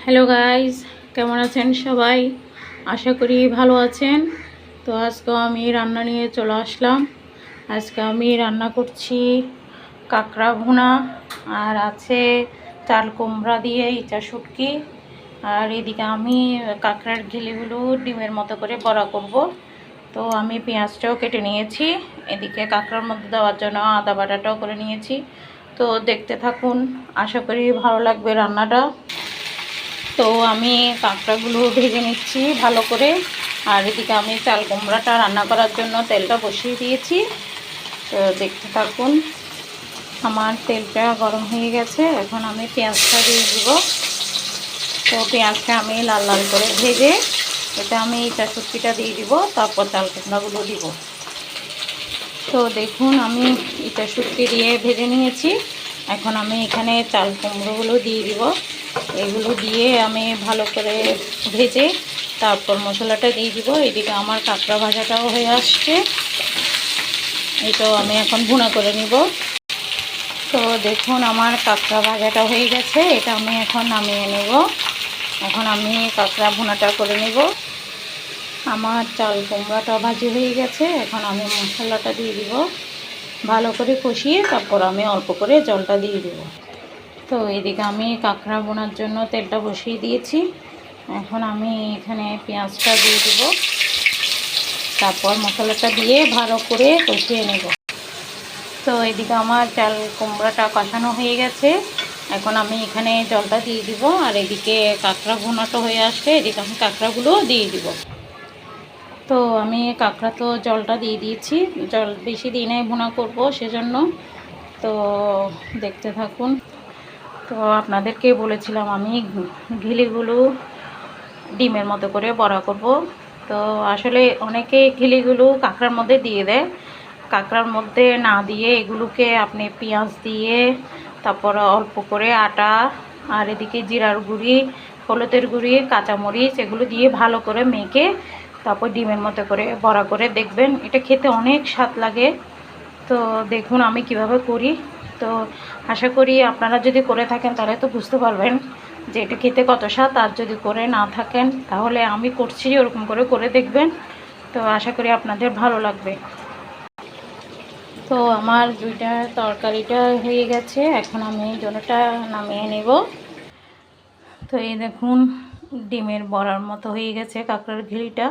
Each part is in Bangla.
হ্যালো গাইস, কেমন আছেন সবাই? আশা করি ভালো আছেন। তো আজকে আমি রান্না নিয়ে চলে আসলাম। আজকে আমি রান্না করছি কাঁকড়া ভুনা, আর আছে চাল কুমড়া দিয়ে ইচা শুটকি, আর এদিকে আমি কাঁকড়ার ঘিলিগুলো ডিমের মতো করে বড়া করব। তো আমি পেঁয়াজটাও কেটে নিয়েছি, এদিকে কাঁকড়ার মধ্যে দেওয়ার জন্য আদা বাটাটাও করে নিয়েছি। তো দেখতে থাকুন, আশা করি ভালো লাগবে রান্নাটা। তো আমি কাঁকড়াগুলো ভেজে নিচ্ছি ভালো করে, আর এদিকে আমি চাল কুমড়াটা রান্না করার জন্য তেলটা বসিয়ে দিয়েছি। তো দেখতে থাকুন, আমার তেলটা গরম হয়ে গেছে, এখন আমি পেঁয়াজটা দিয়ে দিব। তো পেঁয়াজটা আমি লাল লাল করে ভেজে এটা আমি ইচা শুটকিটা দিয়ে দিব, তারপর চাল কুমড়াগুলো দিব। তো দেখুন, আমি ইচা শুটকি দিয়ে ভেজে নিয়েছি, এখন আমি এখানে চাল কুমড়োগুলো দিয়ে দিব। এগুলো দিয়ে আমি ভালো করে ভেজে তারপর মশলাটা দিয়ে দিব। এদিকে আমার কাঁকড়া ভাজাটাও হয়ে আসছে, এটাও আমি এখন ভুনা করে নিব। তো দেখুন, আমার কাঁকড়া ভাজাটা হয়ে গেছে, এটা আমি এখন নামিয়ে নেব। এখন আমি কাঁকড়া ভুনাটা করে নেব। আমার চাল কুমড়াটা ভাজি হয়ে গেছে, এখন আমি মশলাটা দিয়ে দিব, ভালো করে কষিয়ে তারপর আমি অল্প করে জলটা দিয়ে দেব। তো এদিকে আমি কাঁকড়া বোনার জন্য তেলটা বসিয়ে দিয়েছি, এখন আমি এখানে পেঁয়াজটা দিয়ে দেব, তারপর মশলাটা দিয়ে ভালো করে কষিয়ে নেব। তো এদিকে আমার চাল কুমড়াটা কষানো হয়ে গেছে, এখন আমি এখানে জলটা দিয়ে দিব, আর এদিকে কাঁকড়া ভুনাটা হয়ে আসছে, এদিকে আমি কাঁকড়াগুলো দিয়ে দিব। তো আমি কাঁকড়া তো জলটা দিয়ে দিয়েছি, জল বেশি দিই নাই, ভুনা করব সেজন্য। তো দেখতে থাকুন। তো আপনাদেরকে বলেছিলাম আমি ঘিলিগুলো ডিমের মতো করে বড়া করব। তো আসলে অনেকে ঘিলিগুলো কাঁকড়ার মধ্যে দিয়ে দেয়, কাঁকড়ার মধ্যে না দিয়ে এগুলোকে আপনি পেঁয়াজ দিয়ে তারপর অল্প করে আটা, আর এদিকে জিরার গুঁড়ি, হলুদের গুঁড়ি, কাঁচামরিচ এগুলো দিয়ে ভালো করে মেখে তারপর ডিমের মতো করে বড়া করে দেখবেন, এটা খেতে অনেক স্বাদ লাগে। তো দেখুন আমি কিভাবে করি। তো আশা করি আপনারা যদি করে থাকেন তাহলে তো বুঝতে পারবেন যে এটা খেতে কত স্বাদ, আর যদি করে না থাকেন তাহলে আমি করছি ওরকম করে করে দেখবেন। তো আশা করি আপনাদের ভালো লাগবে। তো আমার দুইটা তরকারিটা হয়ে গেছে, এখন আমি জলটা নামিয়ে নেব। তো এই দেখুন, ডিমের বড়ার মতো হয়ে গেছে কাঁকড়ার ঘিলিটা।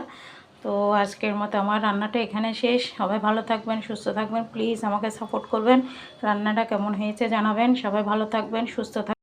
তো আজকের মতো আমার রান্নাটা এখানে শেষ। সবাই ভালো থাকবেন, সুস্থ থাকবেন, প্লিজ আমাকে সাপোর্ট করবেন, রান্নাটা কেমন হয়েছে জানাবেন। সবাই ভালো থাকবেন, সুস্থ থাকবেন।